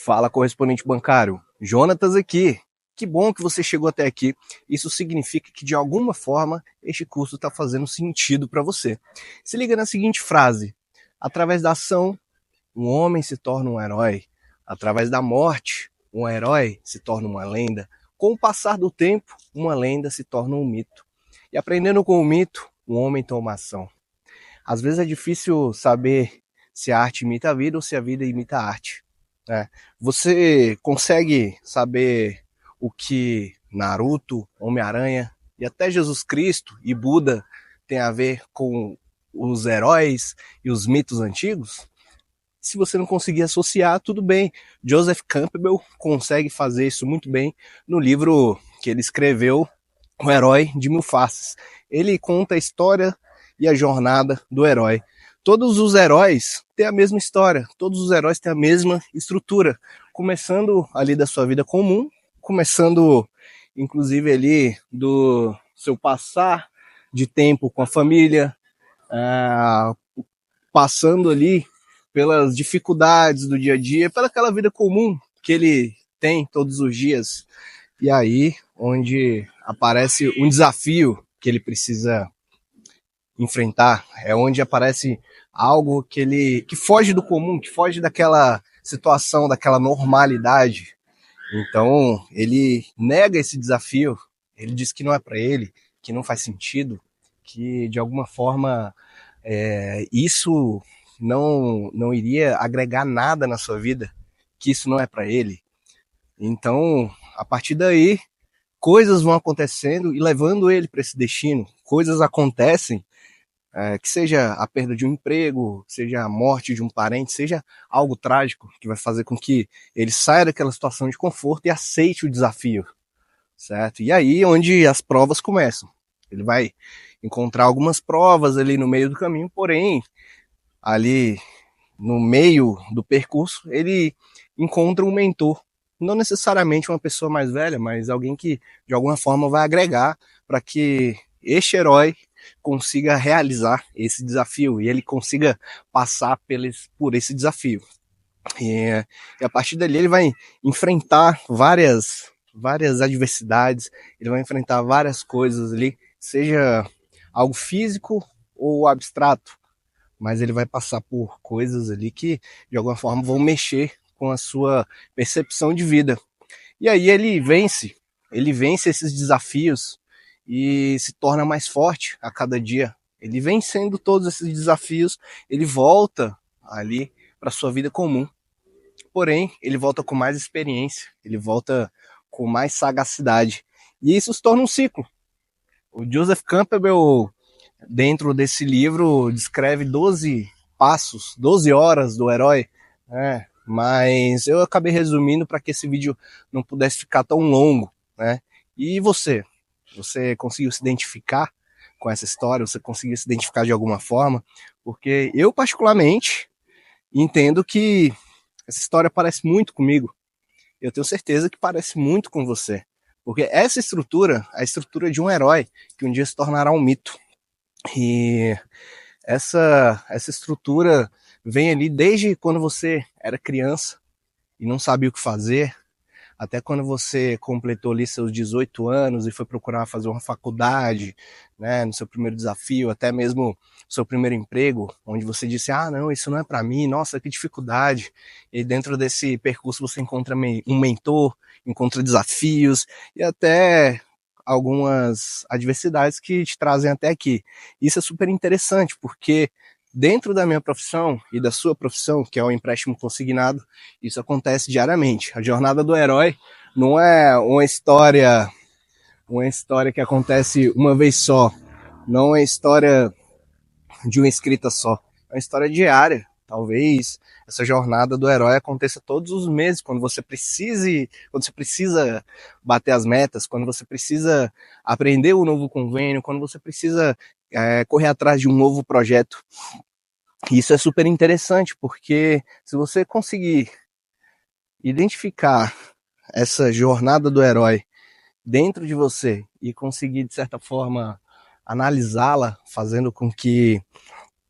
Fala, correspondente bancário. Jonatas aqui. Que bom que você chegou até aqui. Isso significa que, de alguma forma, este curso está fazendo sentido para você. Se liga na seguinte frase. Através da ação, um homem se torna um herói. Através da morte, um herói se torna uma lenda. Com o passar do tempo, uma lenda se torna um mito. E aprendendo com o mito, um homem toma ação. Às vezes é difícil saber se a arte imita a vida ou se a vida imita a arte. Você consegue saber o que Naruto, Homem-Aranha e até Jesus Cristo e Buda tem a ver com os heróis e os mitos antigos? Se você não conseguir associar, tudo bem. Joseph Campbell consegue fazer isso muito bem no livro que ele escreveu, O Herói de Mil Faces. Ele conta a história e a jornada do herói. Todos os heróis têm a mesma história, todos os heróis têm a mesma estrutura, começando ali da sua vida comum, começando inclusive ali do seu passar de tempo com a família, passando ali pelas dificuldades do dia a dia, pela aquela vida comum que ele tem todos os dias. E aí, onde aparece um desafio que ele precisa enfrentar, é onde aparece algo que foge do comum, que foge daquela situação, daquela normalidade. Então, ele nega esse desafio, ele diz que não é para ele, que não faz sentido, que de alguma forma isso não iria agregar nada na sua vida, que isso não é para ele. Então, a partir daí, coisas vão acontecendo e levando ele para esse destino. Coisas acontecem, que seja a perda de um emprego, seja a morte de um parente, seja algo trágico que vai fazer com que ele saia daquela situação de conforto e aceite o desafio, certo? E aí é onde as provas começam. Ele vai encontrar algumas provas ali no meio do caminho, porém, ali no meio do percurso, ele encontra um mentor. Não necessariamente uma pessoa mais velha, mas alguém que de alguma forma vai agregar para que este herói consiga realizar esse desafio e ele consiga passar por esse desafio. E a partir dali ele vai enfrentar várias adversidades, ele vai enfrentar várias coisas ali, seja algo físico ou abstrato, mas ele vai passar por coisas ali que de alguma forma vão mexer com a sua percepção de vida. E aí ele vence esses desafios e se torna mais forte a cada dia. Ele vencendo todos esses desafios, ele volta ali para sua vida comum. Porém, ele volta com mais experiência, ele volta com mais sagacidade. E isso se torna um ciclo. O Joseph Campbell, dentro desse livro, descreve 12 passos, 12 horas do herói, mas eu acabei resumindo para que esse vídeo não pudesse ficar tão longo, né? E você? Você conseguiu se identificar com essa história? Você conseguiu se identificar de alguma forma? Porque eu, particularmente, entendo que essa história parece muito comigo. Eu tenho certeza que parece muito com você. Porque essa estrutura é a estrutura de um herói que um dia se tornará um mito. E essa estrutura vem ali desde quando você era criança e não sabia o que fazer, até quando você completou ali seus 18 anos e foi procurar fazer uma faculdade, né, no seu primeiro desafio, até mesmo seu primeiro emprego, onde você disse, não, isso não é para mim, nossa, que dificuldade. E dentro desse percurso você encontra um mentor, encontra desafios e até algumas adversidades que te trazem até aqui. Isso é super interessante, porque dentro da minha profissão e da sua profissão, que é o empréstimo consignado, isso acontece diariamente. A jornada do herói não é uma história que acontece uma vez só, não é uma história de uma escrita só, é uma história diária. Talvez essa jornada do herói aconteça todos os meses, quando você precisa bater as metas, quando você precisa aprender um novo convênio, quando você precisa correr atrás de um novo projeto. Isso é super interessante, porque se você conseguir identificar essa jornada do herói dentro de você e conseguir, de certa forma, analisá-la, fazendo com que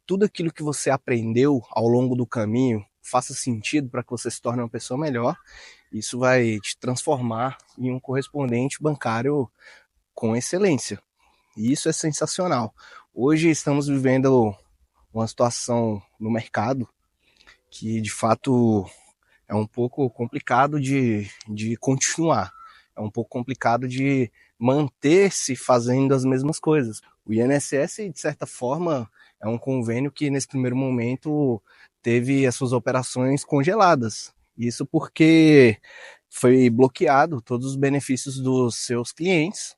tudo aquilo que você aprendeu ao longo do caminho faça sentido para que você se torne uma pessoa melhor, isso vai te transformar em um correspondente bancário com excelência. E isso é sensacional. Hoje estamos vivendo uma situação no mercado que, de fato, é um pouco complicado de continuar. É um pouco complicado de manter-se fazendo as mesmas coisas. O INSS, de certa forma, é um convênio que, nesse primeiro momento, teve as suas operações congeladas. Isso porque foi bloqueado todos os benefícios dos seus clientes,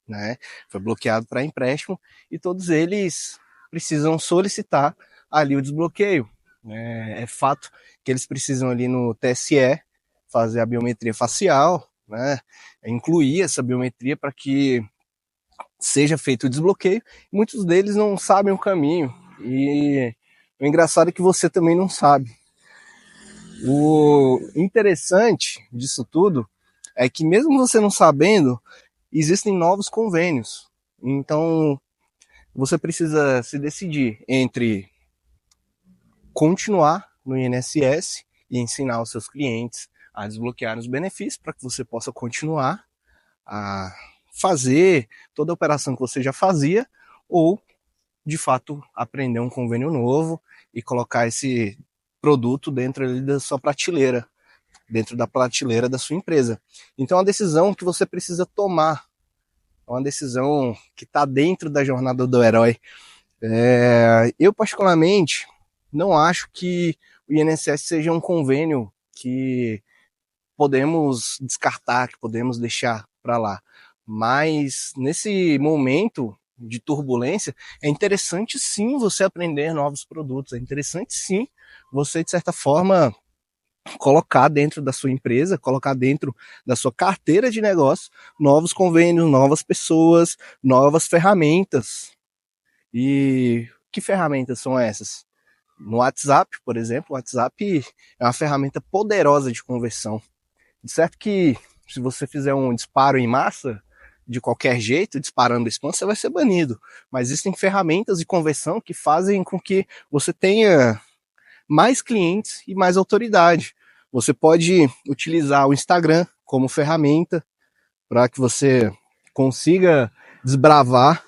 né? Foi bloqueado para empréstimo e todos eles precisam solicitar ali o desbloqueio. É fato que eles precisam ali no TSE fazer a biometria facial, né? Incluir essa biometria para que seja feito o desbloqueio. Muitos deles não sabem o caminho e o engraçado é que você também não sabe. O interessante disso tudo é que mesmo você não sabendo, existem novos convênios. Então, você precisa se decidir entre continuar no INSS e ensinar os seus clientes a desbloquear os benefícios para que você possa continuar a fazer toda a operação que você já fazia, ou, de fato, aprender um convênio novo e colocar esse produto dentro ali da sua prateleira, dentro da prateleira da sua empresa. Então, é uma decisão que você precisa tomar. É uma decisão que está dentro da jornada do herói. Eu, particularmente, não acho que o INSS seja um convênio que podemos descartar, que podemos deixar para lá. Mas, nesse momento de turbulência, é interessante sim você aprender novos produtos, é interessante sim você, de certa forma, colocar dentro da sua empresa, colocar dentro da sua carteira de negócio novos convênios, novas pessoas, novas ferramentas. E que ferramentas são essas? No WhatsApp, por exemplo, o WhatsApp é uma ferramenta poderosa de conversão. De certo que se você fizer um disparo em massa, de qualquer jeito, disparando spam, você vai ser banido. Mas existem ferramentas de conversão que fazem com que você tenha mais clientes e mais autoridade. Você pode utilizar o Instagram como ferramenta para que você consiga desbravar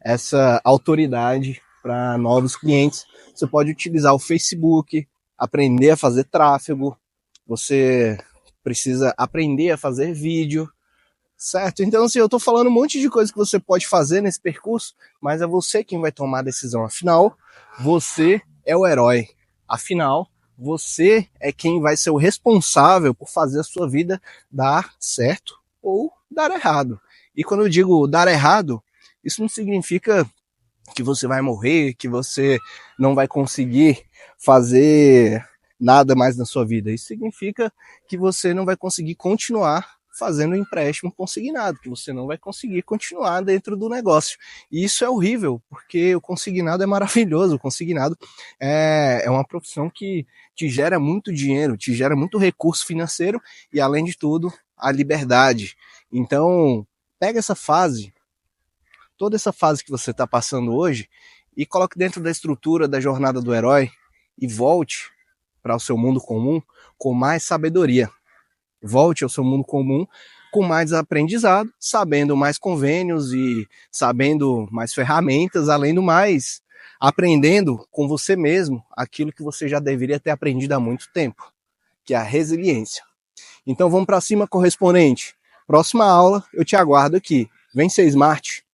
essa autoridade para novos clientes. Você pode utilizar o Facebook, aprender a fazer tráfego, você precisa aprender a fazer vídeo, certo? Então, assim, eu estou falando um monte de coisa que você pode fazer nesse percurso, mas é você quem vai tomar a decisão. Afinal, você é o herói. Afinal, você é quem vai ser o responsável por fazer a sua vida dar certo ou dar errado. E quando eu digo dar errado, isso não significa que você vai morrer, que você não vai conseguir fazer nada mais na sua vida. Isso significa que você não vai conseguir continuar fazendo empréstimo consignado, que você não vai conseguir continuar dentro do negócio. E isso é horrível, porque o consignado é maravilhoso. O consignado é uma profissão que te gera muito dinheiro, te gera muito recurso financeiro e, além de tudo, a liberdade. Então, pega essa fase, toda essa fase que você está passando hoje, e coloque dentro da estrutura da jornada do herói e volte para o seu mundo comum com mais sabedoria. Volte ao seu mundo comum com mais aprendizado, sabendo mais convênios e sabendo mais ferramentas, além do mais, aprendendo com você mesmo aquilo que você já deveria ter aprendido há muito tempo, que é a resiliência. Então vamos para cima, correspondente. Próxima aula, eu te aguardo aqui. Vem ser smart.